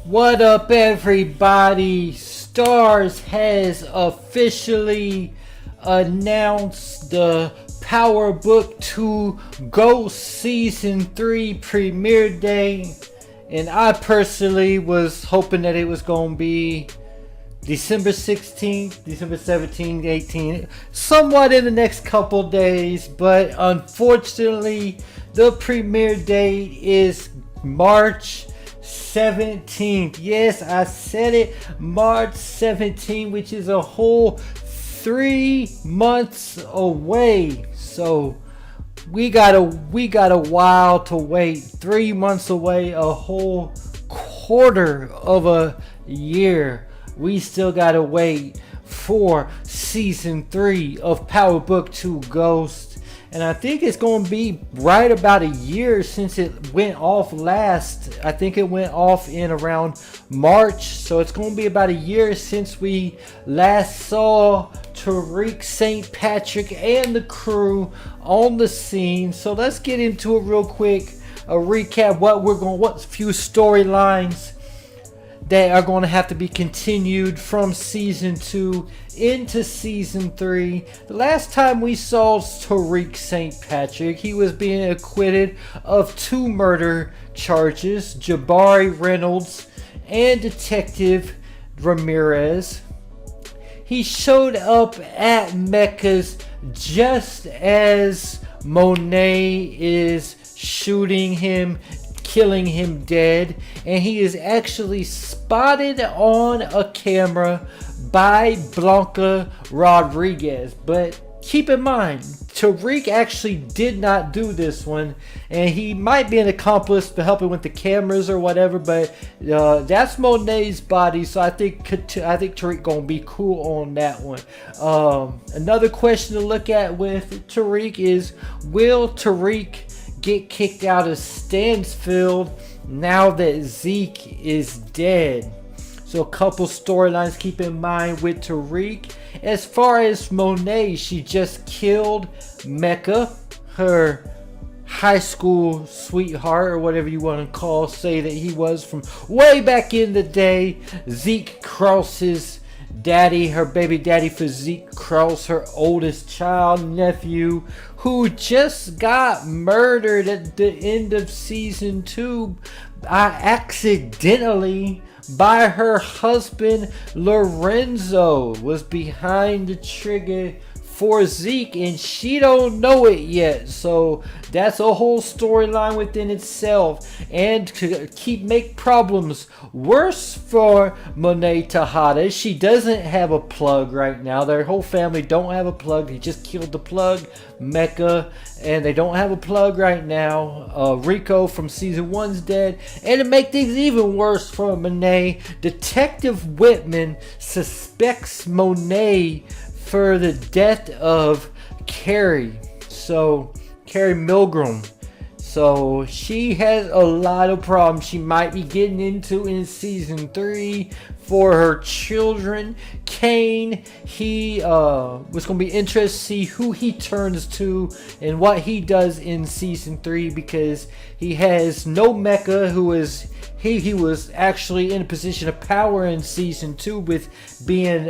What up, everybody? Stars has officially announced the Power Book 2 Ghost Season 3 premiere day, and I personally was hoping that it was going to be December 16th, December 17th, 18th, somewhat in the next couple days, but unfortunately the premiere date is March 17th. Yes, I said it, March 17th, which is a whole 3 months away. So we got a while to wait. 3 months away, a whole quarter of a year. We still gotta wait for season 3 of Power Book 2 Ghost. And I think it's going to be right about a year since it went off last. I think it went off in around March. So it's going to be about a year since we last saw Tariq St. Patrick and the crew on the scene. So let's get into it real quick. A recap what few storylines that are going to have to be continued from season 2 into season 3. The last time we saw Tariq St. Patrick, he was being acquitted of 2 murder charges. Jabari Reynolds and Detective Ramirez. He showed up at Mecca's just as Monet is shooting him, killing him dead, and he is actually spotted on a camera by Blanca Rodriguez. But keep in mind, Tariq actually did not do this one, and he might be an accomplice to helping with the cameras or whatever, but that's Monet's body, so I think Tariq gonna be cool on that one. Another question to look at with Tariq is, will Tariq get kicked out of Stansfield now that Zeke is dead? So a couple storylines keep in mind with Tariq. As far as Monet, she just killed Mecca, her high school sweetheart, or whatever you want to say that he was from way back in the day. Zeke Cross's daddy, her baby daddy for Zeke Cross, her oldest child, nephew, who just got murdered at the end of season 2 accidentally by her husband. Lorenzo was behind the trigger for Zeke, and she don't know it yet. So that's a whole storyline within itself, and to make problems worse for Monet Tejada, she doesn't have a plug right now. Their whole family don't have a plug. They just killed the plug, Mecca, and they don't have a plug right now. Rico from season 1's dead, and to make things even worse for Monet, Detective Whitman suspects Monet for the death of Carrie. So Carrie Milgram. So she has a lot of problems she might be getting into in season 3 for her children. Kane, he was going to be interested to see who he turns to and what he does in season 3, because he has no Mecca, who is he was actually in a position of power in season 2 with being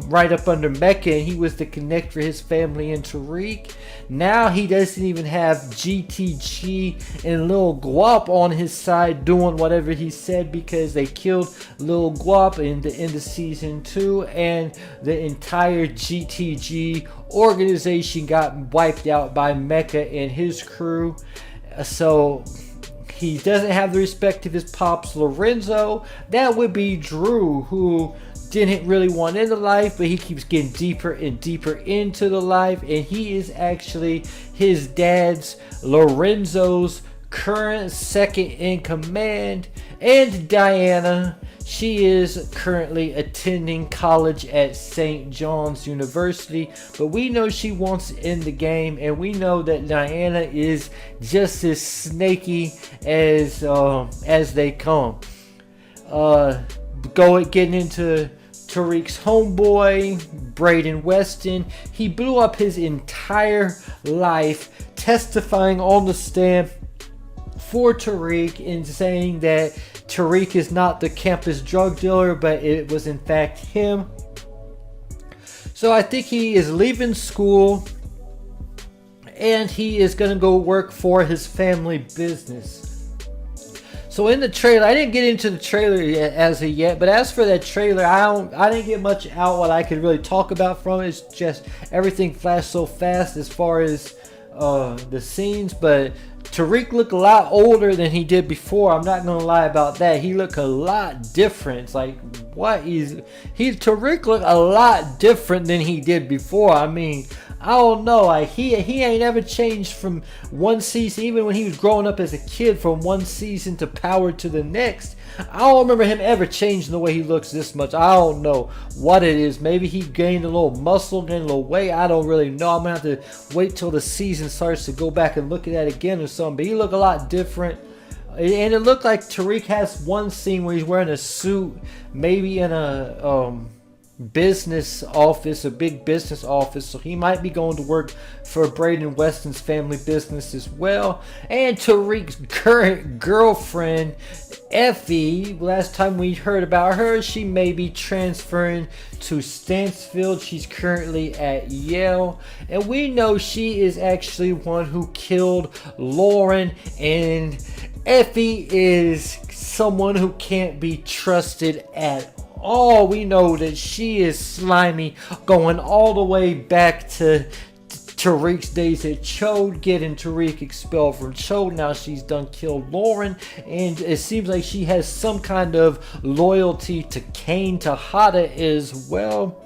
right up under Mecca, and he was the connect for his family and Tariq. Now he doesn't even have GTG and Lil Guap on his side doing whatever he said, because they killed Lil Guap in the end of season 2, and the entire GTG organization got wiped out by Mecca and his crew. So he doesn't have the respect of his pops Lorenzo. That would be Drew, who didn't really want into life, but he keeps getting deeper and deeper into the life, and he is actually his dad's, Lorenzo's, current second in command. And Diana, she is currently attending college at St. John's University, but we know she wants to end the game, and we know that Diana is just as snaky as they come. Getting into Tariq's homeboy, Braden Weston. He blew up his entire life testifying on the stand for Tariq and saying that Tariq is not the campus drug dealer, but it was in fact him. So I think he is leaving school and he is going to go work for his family business. So in the trailer, I didn't get into the trailer as of yet, but as for that trailer, I didn't get much out what I could really talk about from it. It's just everything flashed so fast as far as the scenes, but Tariq looked a lot older than he did before. I'm not gonna lie about that. He looked a lot different. It's like, what is Tariq looked a lot different than he did before. I mean, I don't know. Like he ain't ever changed from one season, even when he was growing up as a kid, from one season to Power to the next. I don't remember him ever changing the way he looks this much. I don't know what it is. Maybe he gained a little muscle, gained a little weight. I don't really know. I'm gonna have to wait till the season starts to go back and look at that again or something. But he looked a lot different. And it looked like Tariq has one scene where he's wearing a suit, maybe in a business office, a big business office, so he might be going to work for Braden Weston's family business as well. And Tariq's current girlfriend, Effie, last time we heard about her, she may be transferring to Stansfield. She's currently at Yale, and we know she is actually one who killed Lauren, and Effie is someone who can't be trusted at all. We know that she is slimy, going all the way back to Tariq's days at Chode, getting Tariq expelled from Chode. Now she's done killed Lauren, and it seems like she has some kind of loyalty to Kane Tejada as well.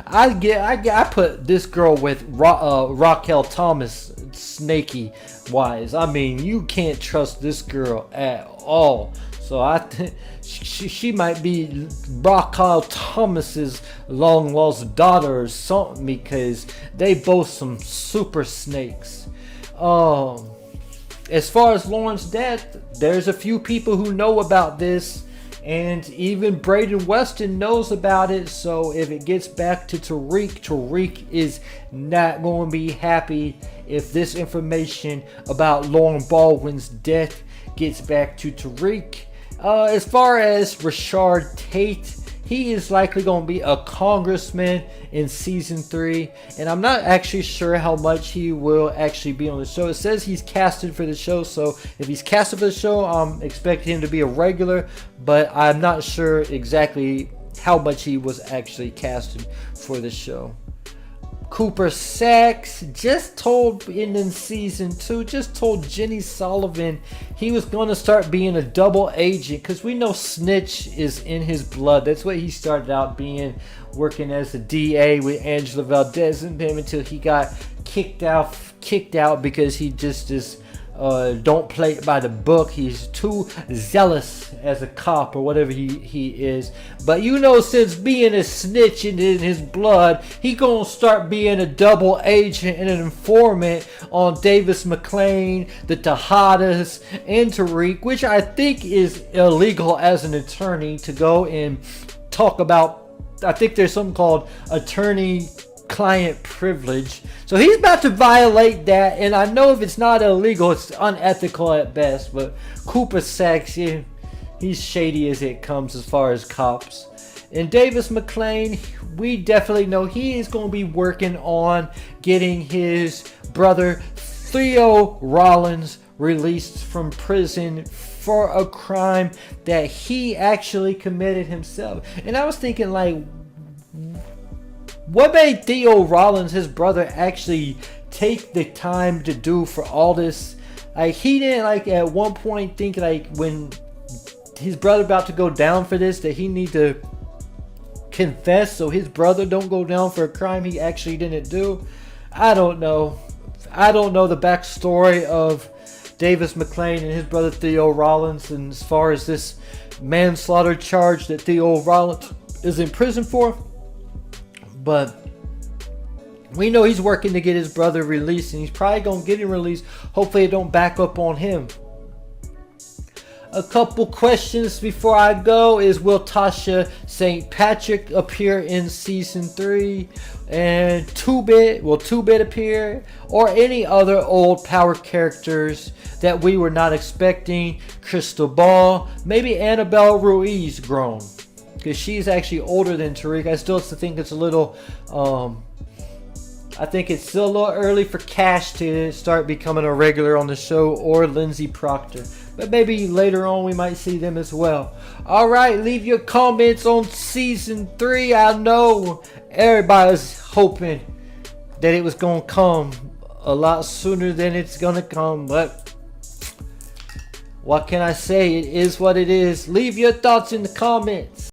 I put this girl with Raquel Thomas, snaky wise. I mean, you can't trust this girl at all. So I think she might be Raquel Thomas's long lost daughter or something, because they both some super snakes. As far as Lauren's death, there's a few people who know about this, and even Braden Weston knows about it. So if it gets back to Tariq is not going to be happy if this information about Lauren Baldwin's death gets back to Tariq. As far as Rashard Tate, he is likely going to be a congressman in season 3, and I'm not actually sure how much he will actually be on the show. It says he's casted for the show, so if he's casted for the show, I'm expecting him to be a regular, but I'm not sure exactly how much he was actually casted for the show. Cooper Saxe just told in season 2, just told Jenny Sullivan he was going to start being a double agent, because we know snitch is in his blood. That's what he started out being, working as a DA with Angela Valdez and him, until he got kicked out because he just is don't play by the book. He's too zealous as a cop or whatever he is. But you know, since being a snitch in his blood, he gonna start being a double agent and an informant on Davis McClain, the Tejadas, and Tariq, which I think is illegal as an attorney to go and talk about. I think there's something called attorney-client privilege. So he's about to violate that, and I know if it's not illegal, it's unethical at best. But Cooper Saxe, yeah, he's shady as it comes as far as cops. And Davis McClain, we definitely know he is going to be working on getting his brother Theo Rollins released from prison for a crime that he actually committed himself. And I was thinking, like, what made Theo Rollins, his brother, actually take the time to do for all this? Like, he didn't, like, at one point think, like, when his brother about to go down for this, that he need to confess so his brother don't go down for a crime he actually didn't do. I don't know. I don't know the backstory of Davis McClain and his brother Theo Rollins, and as far as this manslaughter charge that Theo Rollins is in prison for. But we know he's working to get his brother released, and he's probably going to get him released. Hopefully it don't back up on him. A couple questions before I go is, will Tasha St. Patrick appear in season 3? And 2-Bit, will 2-Bit appear? Or any other old Power characters that we were not expecting? Crystal Ball, maybe Annabelle Ruiz grown, because she's actually older than Tariq. I still think it's a little I think it's still a little early for Cash to start becoming a regular on the show, or Lindsay Proctor. But maybe later on we might see them as well. Alright, leave your comments on season 3. I know everybody's hoping that it was going to come a lot sooner than it's going to come. But what can I say? It is what it is. Leave your thoughts in the comments.